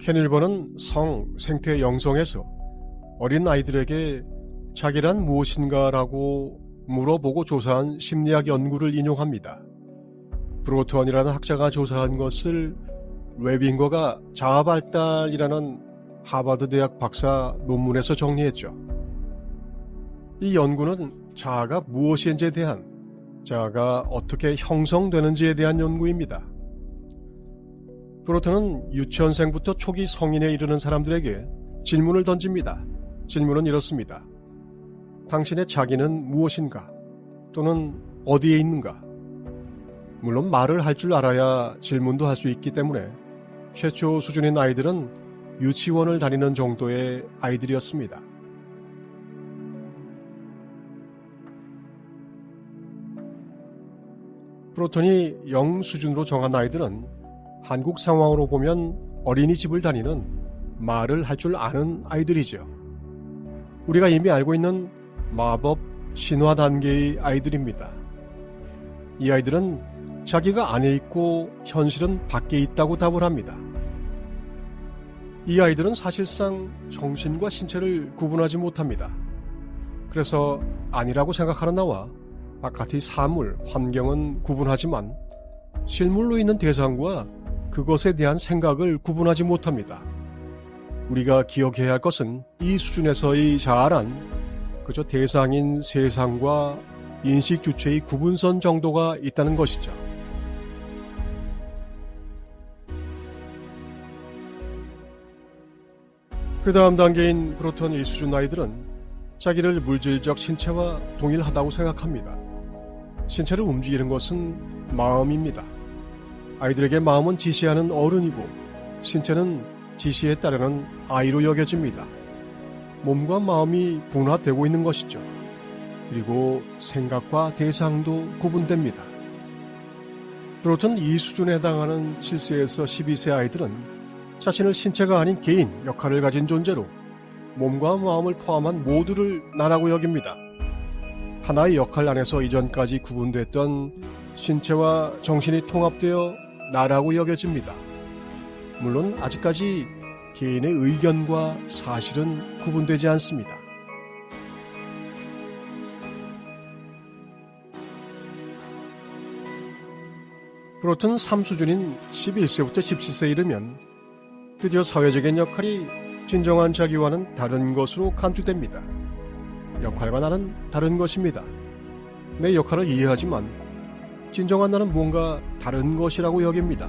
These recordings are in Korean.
켄일버는 생태 영성에서 어린 아이들에게 자기란 무엇인가라고 물어보고 조사한 심리학 연구를 인용합니다. 브로턴이라는 학자가 조사한 것을 웨빙거가 자아발달이라는 하버드 대학 박사 논문에서 정리했죠. 이 연구는 자아가 무엇인지에 대한, 자아가 어떻게 형성되는지에 대한 연구입니다. 브로턴은 유치원생부터 초기 성인에 이르는 사람들에게 질문을 던집니다. 질문은 이렇습니다. 당신의 자기는 무엇인가? 또는 어디에 있는가? 물론 말을 할 줄 알아야 질문도 할 수 있기 때문에 최초 수준인 아이들은 유치원을 다니는 정도의 아이들이었습니다. 브로턴이 0 수준으로 정한 아이들은 한국 상황으로 보면 어린이집을 다니는 말을 할 줄 아는 아이들이죠. 우리가 이미 알고 있는 마법 신화 단계의 아이들입니다. 이 아이들은 자기가 안에 있고 현실은 밖에 있다고 답을 합니다. 이 아이들은 사실상 정신과 신체를 구분하지 못합니다. 그래서 아니라고 생각하는 나와 바깥의 사물, 환경은 구분하지만 실물로 있는 대상과 그것에 대한 생각을 구분하지 못합니다. 우리가 기억해야 할 것은 이 수준에서의 자아란 그저 대상인 세상과 인식 주체의 구분선 정도가 있다는 것이죠. 그 다음 단계인 브로턴 1수준 아이들은 자기를 물질적 신체와 동일하다고 생각합니다. 신체를 움직이는 것은 마음입니다. 아이들에게 마음은 지시하는 어른이고 신체는 지시에 따르는 아이로 여겨집니다. 몸과 마음이 분화되고 있는 것이죠. 그리고 생각과 대상도 구분됩니다. 브로턴 2수준에 해당하는 7세에서 12세 아이들은 자신을 신체가 아닌 개인 역할을 가진 존재로 몸과 마음을 포함한 모두를 나라고 여깁니다. 하나의 역할 안에서 이전까지 구분됐던 신체와 정신이 통합되어 나라고 여겨집니다. 물론 아직까지 개인의 의견과 사실은 구분되지 않습니다. 브로턴 3수준인 11세부터 17세에 이르면 드디어 사회적인 역할이 진정한 자기와는 다른 것으로 간주됩니다. 역할과 나는 다른 것입니다. 내 역할을 이해하지만 진정한 나는 뭔가 다른 것이라고 여깁니다.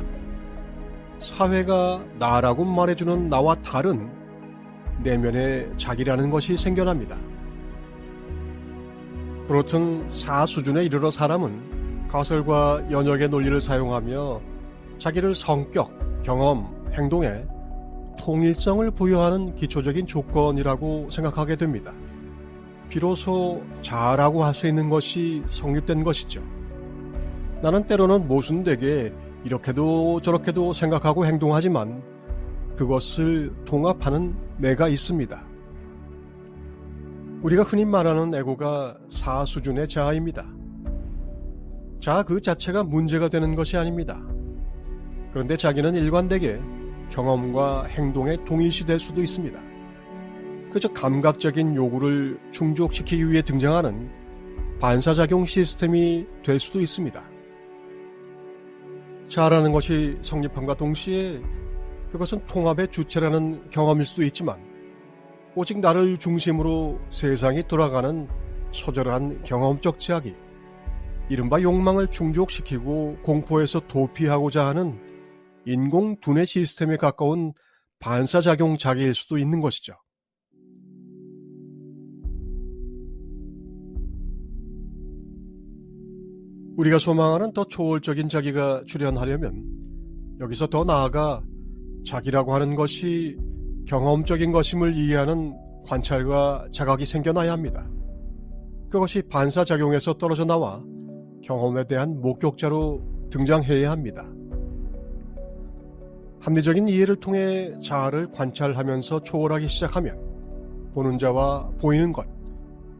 사회가 나라고 말해주는 나와 다른 내면의 자기라는 것이 생겨납니다. 브로턴 4수준에 이르러 사람은 가설과 연역의 논리를 사용하며 자기를 성격, 경험, 행동에 통일성을 부여하는 기초적인 조건이라고 생각하게 됩니다. 비로소 자아라고 할 수 있는 것이 성립된 것이죠. 나는 때로는 모순되게 이렇게도 저렇게도 생각하고 행동하지만 그것을 통합하는 내가 있습니다. 우리가 흔히 말하는 에고가 4수준의 자아입니다. 자아 그 자체가 문제가 되는 것이 아닙니다. 그런데 자기는 일관되게 경험과 행동에 동일시될 수도 있습니다. 그저 감각적인 요구를 충족시키기 위해 등장하는 반사작용 시스템이 될 수도 있습니다. 자아라는 것이 성립함과 동시에 그것은 통합의 주체라는 경험일 수도 있지만 오직 나를 중심으로 세상이 돌아가는 처절한 경험적 제약이 이른바 욕망을 충족시키고 공포에서 도피하고자 하는 인공 두뇌 시스템에 가까운 반사작용 자기일 수도 있는 것이죠. 우리가 소망하는 더 초월적인 자기가 출현하려면 여기서 더 나아가 자기라고 하는 것이 경험적인 것임을 이해하는 관찰과 자각이 생겨나야 합니다. 그것이 반사작용에서 떨어져 나와 경험에 대한 목격자로 등장해야 합니다. 합리적인 이해를 통해 자아를 관찰하면서 초월하기 시작하면 보는 자와 보이는 것,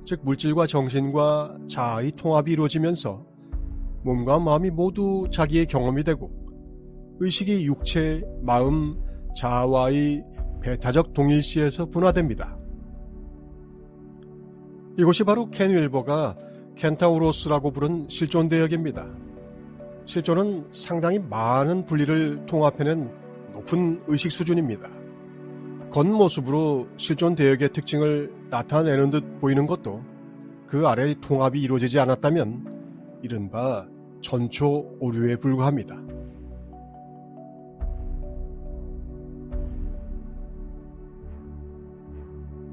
즉 물질과 정신과 자아의 통합이 이루어지면서 몸과 마음이 모두 자기의 경험이 되고 의식이 육체, 마음, 자아와의 배타적 동일시에서 분화됩니다. 이곳이 바로 켄 윌버가 켄타우로스라고 부른 실존 대역입니다. 실존은 상당히 많은 분리를 통합해낸 높은 의식 수준입니다. 겉모습으로 실존 대역의 특징을 나타내는 듯 보이는 것도 그 아래 통합이 이루어지지 않았다면 이른바 전초 오류에 불과합니다.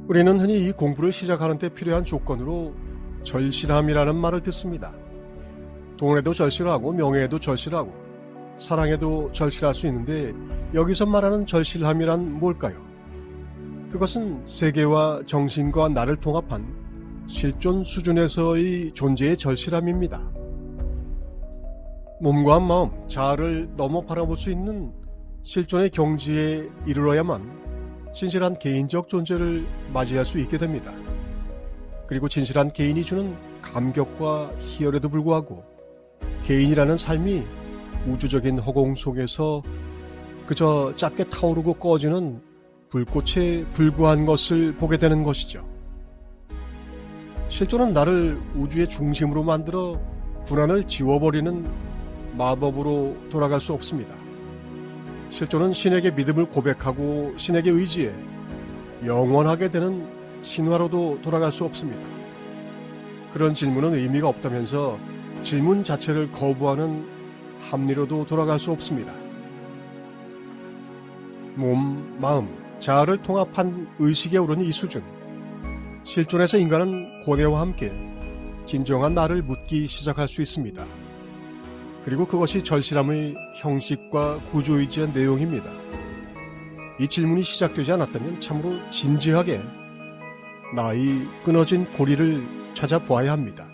우리는 흔히 이 공부를 시작하는 데 필요한 조건으로 절실함이라는 말을 듣습니다. 돈에도 절실하고 명예에도 절실하고 사랑에도 절실할 수 있는데 여기서 말하는 절실함이란 뭘까요? 그것은 세계와 정신과 나를 통합한 실존 수준에서의 존재의 절실함입니다. 몸과 마음, 자아를 넘어 바라볼 수 있는 실존의 경지에 이르러야만 진실한 개인적 존재를 맞이할 수 있게 됩니다. 그리고 진실한 개인이 주는 감격과 희열에도 불구하고 개인이라는 삶이 우주적인 허공 속에서 그저 짧게 타오르고 꺼지는 불꽃에 불과한 것을 보게 되는 것이죠. 실존은 나를 우주의 중심으로 만들어 불안을 지워버리는 마법으로 돌아갈 수 없습니다. 실존은 신에게 믿음을 고백하고 신에게 의지해 영원하게 되는 신화로도 돌아갈 수 없습니다. 그런 질문은 의미가 없다면서 질문 자체를 거부하는 합리로도 돌아갈 수 없습니다. 몸, 마음, 자아를 통합한 의식에 오른 이 수준, 실존에서 인간은 고뇌와 함께 진정한 나를 묻기 시작할 수 있습니다. 그리고 그것이 절실함의 형식과 구조이지한 내용입니다. 이 질문이 시작되지 않았다면 참으로 진지하게 나의 끊어진 고리를 찾아보아야 합니다.